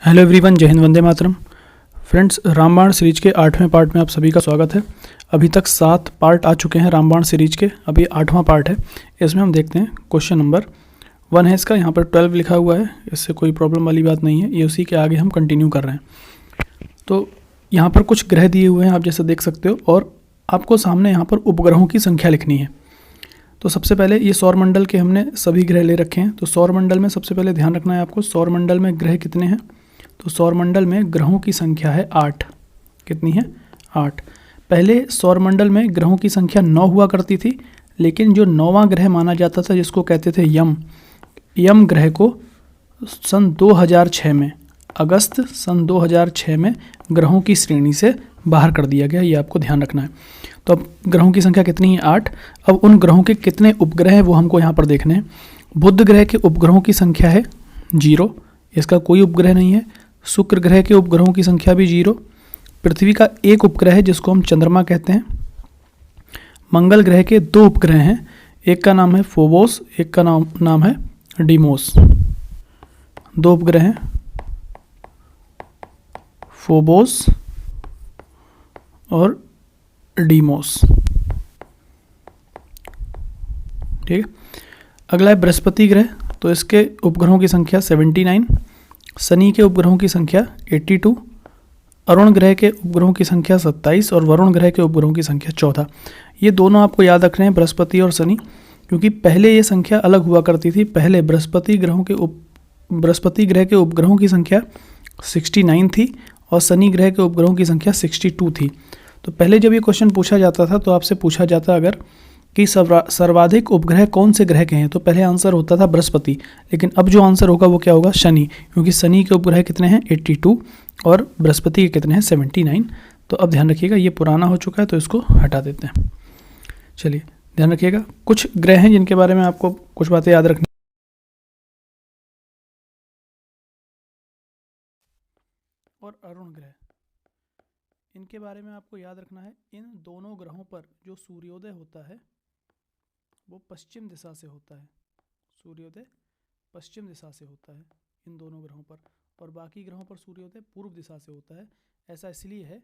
Hello everyone, जय Hind, Vande Mataram. Friends, रामबाण series के 8वें पार्ट में आप सभी का स्वागत है। अभी तक 7 पार्ट आ चुके हैं रामबाण सीरीज के, अभी 8वां पार्ट है। इसमें हम देखते हैं क्वेश्चन नंबर 1 है इसका, यहाँ पर 12 लिखा हुआ है, इससे कोई प्रॉब्लम वाली बात नहीं है, ये उसी के आगे हम कंटिन्यू कर रहे हैं। तो यहाँ पर कुछ ग्रह दिए हुए हैं, आप जैसे देख सकते हो, और आपको सामने यहाँ पर उपग्रहों की संख्या लिखनी है। तो सबसे पहले ये सौरमंडल के हमने सभी ग्रह ले रखे हैं। तो सौरमंडल में सबसे पहले ध्यान रखना है आपको, सौरमंडल में ग्रह कितने हैं। तो सौरमंडल में ग्रहों की संख्या है 8। कितनी है? 8। पहले सौरमंडल में ग्रहों की संख्या 9 हुआ करती थी, लेकिन जो 9वां ग्रह माना जाता था, जिसको कहते थे यम ग्रह को सन 2006 में, अगस्त सन 2006 में ग्रहों की श्रेणी से बाहर कर दिया गया। ये आपको ध्यान रखना है। तो अब ग्रहों की संख्या कितनी है? 8। अब उन ग्रहों के कितने उपग्रह हैं वो हमको यहाँ पर देखने हैं। बुध ग्रह के उपग्रहों की संख्या है 0, इसका कोई उपग्रह नहीं है। शुक्र ग्रह के उपग्रहों की संख्या भी 0। पृथ्वी का एक उपग्रह है जिसको हम चंद्रमा कहते हैं। मंगल ग्रह के 2 उपग्रह हैं, एक का नाम है फोबोस, एक का नाम है डीमोस। 2 उपग्रह हैं, फोबोस और डीमोस। ठीक है। अगला है बृहस्पति ग्रह, तो इसके उपग्रहों की संख्या 79। शनि के उपग्रहों की संख्या 82। अरुण ग्रह के उपग्रहों की संख्या 27 और वरुण ग्रह के उपग्रहों की संख्या 14। ये दोनों आपको याद रखने हैं, बृहस्पति और शनि, क्योंकि पहले ये संख्या अलग हुआ करती थी। पहले बृहस्पति ग्रह के उपग्रहों की संख्या 69 थी और शनि ग्रह के उपग्रहों की संख्या 62 थी। तो पहले जब ये क्वेश्चन पूछा जाता था तो आपसे पूछा जाता अगर कि सर्वाधिक उपग्रह कौन से ग्रह के हैं, तो पहले आंसर होता था बृहस्पति, लेकिन अब जो आंसर होगा वो क्या होगा? शनि, क्योंकि शनि के उपग्रह कितने हैं? 82 और बृहस्पति के कितने हैं? 79। तो अब ध्यान रखिएगा, ये पुराना हो चुका है तो इसको हटा देते हैं। चलिए ध्यान रखिएगा, कुछ ग्रह हैं जिनके बारे में आपको कुछ बातें याद रखनी। और अरुण ग्रह, इनके बारे में आपको याद रखना है। इन दोनों ग्रहों पर जो सूर्योदय होता है वो पश्चिम दिशा से होता है। सूर्योदय पश्चिम दिशा से होता है इन दोनों ग्रहों पर, और बाकी ग्रहों पर सूर्योदय पूर्व दिशा से होता है। ऐसा इसलिए है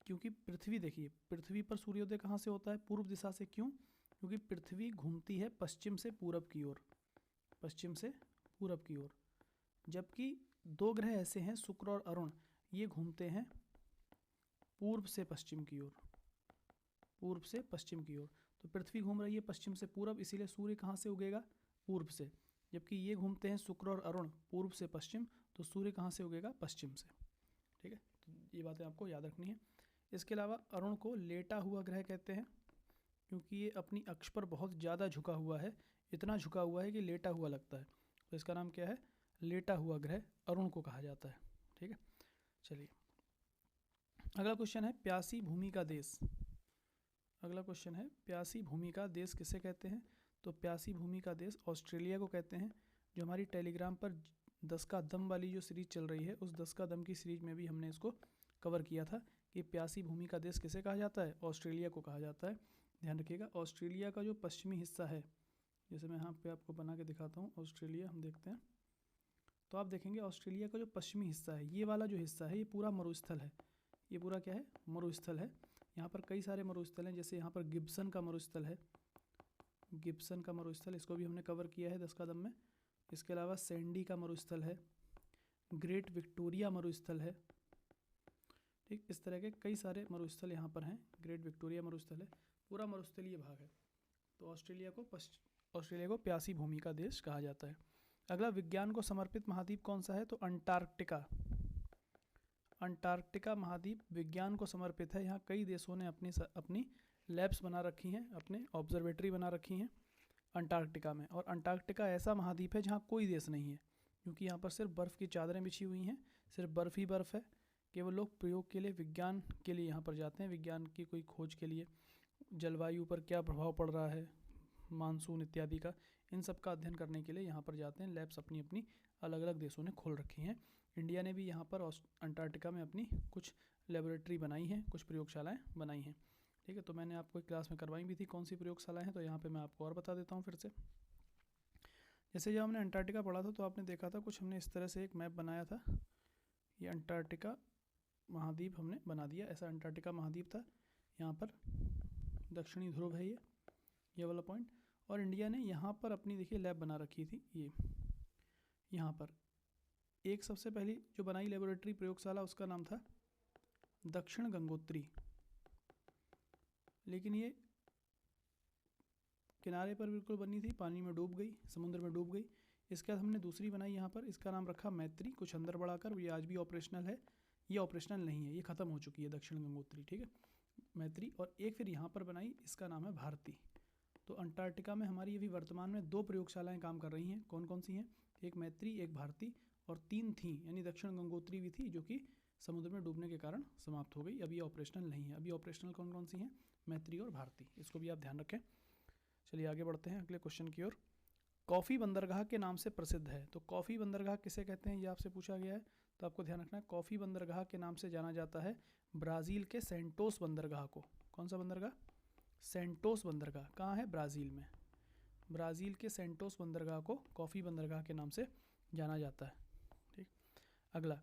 क्योंकि पृथ्वी, देखिए पृथ्वी पर सूर्योदय कहाँ से होता है? पूर्व दिशा से। क्यों? क्योंकि पृथ्वी घूमती है पश्चिम से पूरब की ओर, पश्चिम से पूरब की ओर, जबकि 2 ग्रह ऐसे हैं, शुक्र और अरुण, ये घूमते हैं पूर्व से पश्चिम की ओर, पूर्व से पश्चिम की ओर। तो पृथ्वी घूम रही है पश्चिम से पूरब, इसीलिए सूर्य कहाँ से उगेगा? पूर्व से। जबकि ये घूमते हैं शुक्र और अरुण पूर्व से पश्चिम, तो सूर्य कहाँ से उगेगा? पश्चिम से। ठीक है, तो ये बातें आपको याद रखनी है। इसके अलावा अरुण को लेटा हुआ ग्रह कहते हैं, क्योंकि ये अपनी अक्ष पर बहुत ज़्यादा झुका हुआ है, इतना झुका हुआ है कि लेटा हुआ लगता है। तो इसका नाम क्या है? लेटा हुआ ग्रह अरुण को कहा जाता है। ठीक है, चलिए अगला क्वेश्चन है प्यासी भूमि का देश। अगला क्वेश्चन है प्यासी भूमि का देश किसे कहते हैं? तो प्यासी भूमि का देश ऑस्ट्रेलिया को कहते हैं। जो हमारी टेलीग्राम पर 10 का दम वाली जो सीरीज चल रही है, उस 10 का दम की सीरीज में भी हमने इसको कवर किया था कि प्यासी भूमि का देश किसे कहा जाता है? ऑस्ट्रेलिया को कहा जाता है। ध्यान रखिएगा, ऑस्ट्रेलिया का जो पश्चिमी हिस्सा है, जैसे मैं यहाँ पे आपको बना के दिखाता हूँ, ऑस्ट्रेलिया हम देखते हैं, तो आप देखेंगे ऑस्ट्रेलिया का जो पश्चिमी हिस्सा है, ये वाला जो हिस्सा है, ये पूरा मरुस्थल है। ये पूरा क्या है? मरुस्थल है। यहाँ पर कई सारे मरुस्थल हैं, जैसे यहाँ पर गिब्सन का मरुस्थल है, गिब्सन का मरुस्थल, इसको भी हमने कवर किया है 10 कदम में। इसके अलावा सैंडी का मरुस्थल है, ग्रेट विक्टोरिया मरुस्थल है। ठीक, इस तरह के कई सारे मरुस्थल यहाँ पर हैं। ग्रेट विक्टोरिया मरुस्थल है, पूरा मरुस्थलीय भाग है। तो ऑस्ट्रेलिया को प्यासी भूमि का देश कहा जाता है। अगला, विज्ञान को समर्पित महाद्वीप कौन सा है? तो अंटार्कटिका। अंटार्कटिका महाद्वीप विज्ञान को समर्पित है। यहाँ कई देशों ने अपनी लैब्स बना रखी हैं, अपने ऑब्जर्वेटरी बना रखी हैं अंटार्कटिका में। और अंटार्कटिका ऐसा महाद्वीप है जहाँ कोई देश नहीं है, क्योंकि यहाँ पर सिर्फ बर्फ़ की चादरें बिछी हुई हैं, सिर्फ बर्फ़ ही बर्फ़ है। केवल लोग प्रयोग के लिए, विज्ञान के लिए यहाँ पर जाते हैं, विज्ञान की कोई खोज के लिए, जलवायु पर क्या प्रभाव पड़ रहा है, मानसून इत्यादि का, इन सब का अध्ययन करने के लिए यहाँ पर जाते हैं। लैब्स अपनी अपनी अलग अलग देशों ने खोल रखी हैं। इंडिया ने भी यहाँ पर अंटार्कटिका में अपनी कुछ लेबोरेटरी बनाई हैं, कुछ प्रयोगशालाएं बनाई हैं। ठीक है, तो मैंने आपको एक क्लास में करवाई भी थी कौन सी प्रयोगशालाएं हैं, तो यहाँ पे मैं आपको और बता देता हूँ फिर से। जैसे जब हमने अंटार्कटिका पढ़ा था तो आपने देखा था कुछ हमने इस तरह से एक मैप बनाया था, ये अंटार्कटिका महाद्वीप हमने बना दिया, ऐसा अंटार्कटिका महाद्वीप था। यहाँ पर दक्षिणी ध्रुव है ये वाला पॉइंट। और इंडिया ने यहाँ पर अपनी देखिए लैब बना रखी थी। ये यहाँ पर एक सबसे पहली जो बनाई लेबोरेटरी प्रयोगशाला, उसका नाम था दक्षिण गंगोत्री, लेकिन ये किनारे पर बिल्कुल बनी थी, पानी में डूब गई, समुद्र में डूब गई। इसके बाद हमने दूसरी बनाई यहाँ पर, इसका नाम रखा मैत्री, कुछ अंदर बढ़ाकर। ये आज भी ऑपरेशनल है, ये ऑपरेशनल नहीं है, ये ख़त्म हो चुकी है दक्षिण गंगोत्री, ठीक है, मैत्री। और एक फिर यहाँ पर बनाई, इसका नाम है भारती। तो अंटार्कटिका में हमारी अभी वर्तमान में 2 प्रयोगशालाएँ काम कर रही हैं। कौन कौन सी हैं? एक मैत्री, एक भारती, और 3 थी, यानी दक्षिण गंगोत्री भी थी जो कि समुद्र में डूबने के कारण समाप्त हो गई। अभी ऑपरेशनल नहीं है। अभी ऑपरेशनल कौन कौन सी हैं? मैत्री और भारती, इसको भी आप ध्यान रखें। चलिए आगे बढ़ते हैं अगले क्वेश्चन की ओर। कॉफ़ी बंदरगाह के नाम से प्रसिद्ध है, तो कॉफ़ी बंदरगाह किसे कहते हैं ये आपसे पूछा गया है। तो आपको ध्यान रखना है, कॉफ़ी बंदरगाह के नाम से जाना जाता है ब्राज़ील के सेंटोस बंदरगाह को। कौन सा बंदरगाह? सेंटोस बंदरगाह। कहाँ है? ब्राज़ील में। ब्राज़ील के सेंटोस बंदरगाह को कॉफ़ी बंदरगाह के नाम से जाना जाता है, ठीक। अगला,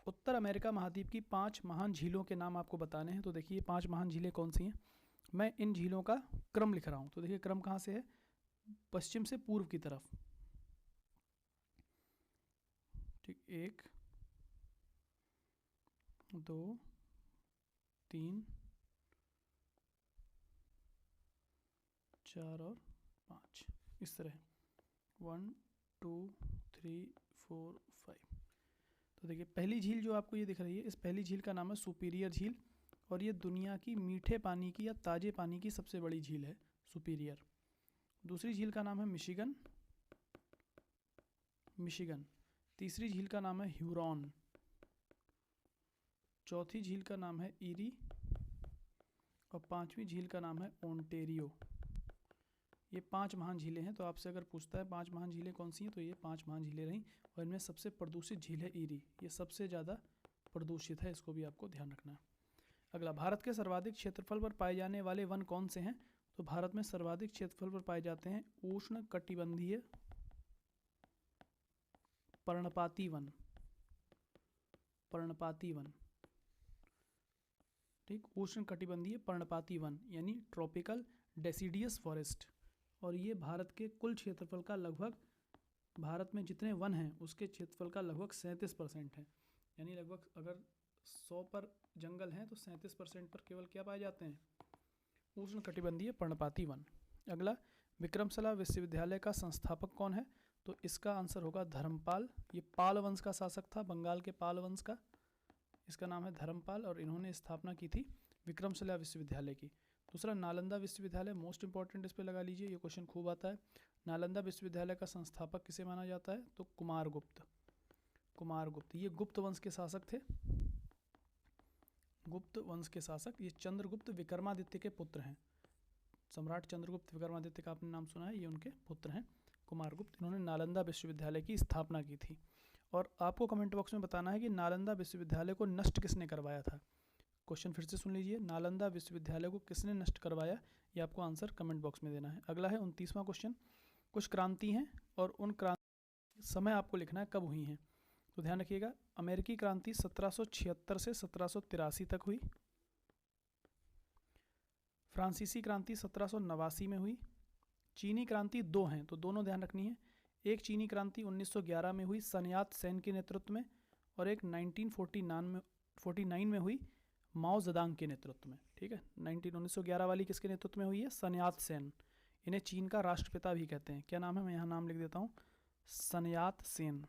उत्तर अमेरिका महाद्वीप की 5 महान झीलों के नाम आपको बताने हैं। तो देखिए 5 महान झीलें कौन सी हैं, मैं इन झीलों का क्रम लिख रहा हूँ। तो देखिए क्रम कहाँ से है? पश्चिम से पूर्व की तरफ, ठीक। 1 2 3 4 और 5, इस तरह 1 2 3 4 5। तो देखिए पहली झील जो आपको ये दिख रही है, इस पहली झील का नाम है सुपीरियर झील, और ये दुनिया की मीठे पानी की या ताज़े पानी की सबसे बड़ी झील है, सुपीरियर। दूसरी झील का नाम है मिशिगन, मिशिगन। तीसरी झील का नाम है ह्यूरॉन। चौथी झील का नाम है ईरी, और 5वीं झील का नाम है ओंटेरियो। ये 5 महान झीलें हैं। तो आपसे अगर पूछता है 5 महान झीलें कौन सी हैं, तो ये 5 महान झीलें रहीं, और इनमें सबसे प्रदूषित झील है ईरी, ये सबसे ज़्यादा प्रदूषित है, इसको भी आपको ध्यान रखना है। अगला, भारत के सर्वाधिक क्षेत्रफल पर पाए जाने वाले वन कौन से हैं? तो भारत में सर्वाधिक क्षेत्रफल पर पाए जाते हैं उष्ण कटिबंधीय पर्णपाती वन, पर्णपाती वन, ठीक, उष्ण कटिबंधीय पर्णपाती वन यानी ट्रॉपिकल डेसिडियस फॉरेस्ट। और ये भारत के कुल क्षेत्रफल का लगभग, भारत में जितने वन हैं उसके क्षेत्रफल का लगभग 37% है। यानी लगभग अगर 100 पर जंगल हैं तो 37% पर केवल क्या पाए जाते हैं? उष्ण कटिबंधीय पर्णपाती वन। अगला, विक्रमशिला विश्वविद्यालय का संस्थापक कौन है? तो इसका आंसर होगा धर्मपाल। ये पाल वंश का शासक था, बंगाल के पाल वंश का, इसका नाम है धर्मपाल, और इन्होंने स्थापना की थी विक्रमशिला विश्वविद्यालय की। दूसरा, नालंदा विश्वविद्यालय, मोस्ट इंपॉर्टेंट, इस पर लगा लीजिए, ये क्वेश्चन खूब आता है। नालंदा विश्वविद्यालय का संस्थापक किसे माना जाता है? तो कुमारगुप्त, कुमारगुप्त। ये गुप्त वंश के शासक थे, गुप्त वंश के शासक। ये चंद्रगुप्त विक्रमादित्य के पुत्र हैं, सम्राट चंद्रगुप्त विक्रमादित्य का आपने नाम सुना है, ये उनके पुत्र हैं कुमारगुप्त। इन्होंने नालंदा विश्वविद्यालय की स्थापना की थी। और आपको कमेंट बॉक्स में बताना है कि नालंदा विश्वविद्यालय को नष्ट किसने करवाया था। क्वेश्चन फिर से सुन लीजिए, नालंदा विश्वविद्यालय को किसने नष्ट करवाया, ये आपको आंसर कमेंट बॉक्स में देना है। अगला है 29वां क्वेश्चन, कुछ क्रांति हैं और उन क्रांति समय आपको लिखना है कब हुई हैं। तो ध्यान रखिएगा, अमेरिकी क्रांति 1776 से 1783 तक हुई, फ्रांसीसी क्रांति 1789 में हुई, चीनी क्रांति 2 हैं तो दोनों ध्यान रखनी है। एक चीनी क्रांति 1911 में हुई सन यात सेन के नेतृत्व में, और एक 1949 में हुई माओ ज़ेडुंग के नेतृत्व में, ठीक है। 1911 वाली किसके नेतृत्व में हुई है? सन यात सेन। इन्हें चीन का राष्ट्रपिता भी कहते हैं। क्या नाम है? मैं यहाँ नाम लिख देता हूँ, सन यात सेन।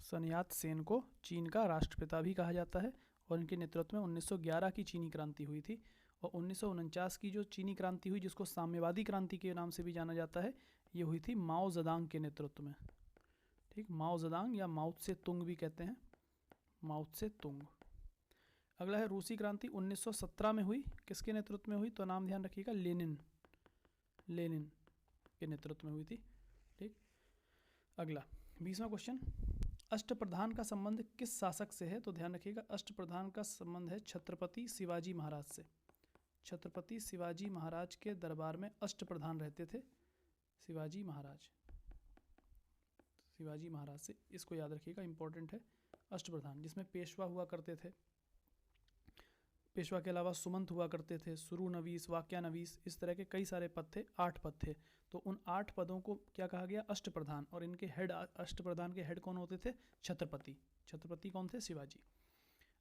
सन यात सेन को चीन का राष्ट्रपिता भी कहा जाता है, और इनके नेतृत्व में 1911 की चीनी क्रांति हुई थी। और 1949 की जो चीनी क्रांति हुई, जिसको साम्यवादी क्रांति के नाम से भी जाना जाता है, ये हुई थी माओ ज़ेडुंग के नेतृत्व में, ठीक। माओ ज़ेडुंग या माओ त्से तुंग भी कहते हैं, माओ त्से तुंग। अगला है रूसी क्रांति 1917 में हुई, किसके नेतृत्व में हुई? तो नाम ध्यान रखिएगा, लेनिन, लेनिन के नेतृत्व में हुई थी, ठीक। अगला 20वां क्वेश्चन, अष्टप्रधान का संबंध किस शासक से है? तो ध्यान रखिएगा, अष्टप्रधान का संबंध है छत्रपति शिवाजी महाराज से। छत्रपति शिवाजी महाराज के दरबार में अष्टप्रधान रहते थे, शिवाजी महाराज, शिवाजी महाराज से, इसको याद रखिएगा, इंपॉर्टेंट है। अष्टप्रधान, जिसमें पेशवा हुआ करते थे, पेशवा के अलावा सुमंत हुआ करते थे, सुरुनवीस, वाक्यानवीस, इस तरह के कई सारे पद थे, 8 पद थे। तो उन 8 पदों को क्या कहा गया? अष्टप्रधान। और इनके हेड, अष्टप्रधान के हेड कौन होते थे? छत्रपति। छत्रपति कौन थे? शिवाजी।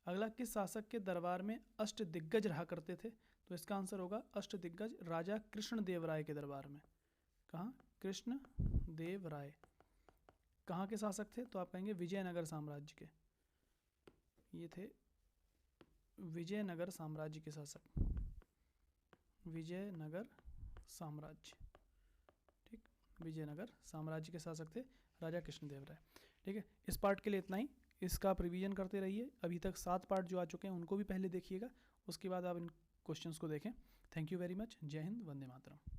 अगला, किस शासक के दरबार में अष्ट दिग्गज रहा करते थे? तो इसका आंसर होगा अष्ट दिग्गज राजा कृष्ण देव राय के दरबार में। कहाँ? कृष्ण देव राय। कहाँ के शासक थे? तो आप कहेंगे विजयनगर साम्राज्य के, ये थे विजयनगर साम्राज्य के शासक, विजयनगर साम्राज्य, ठीक, विजयनगर साम्राज्य के शासक थे राजा कृष्णदेव राय। ठीक है, इस पार्ट के लिए इतना ही। इसका आप रिवीजन करते रहिए। अभी तक 7 पार्ट जो आ चुके हैं उनको भी पहले देखिएगा, उसके बाद आप इन क्वेश्चंस को देखें। Thank you very much. जय हिंद, वंदे मातरम।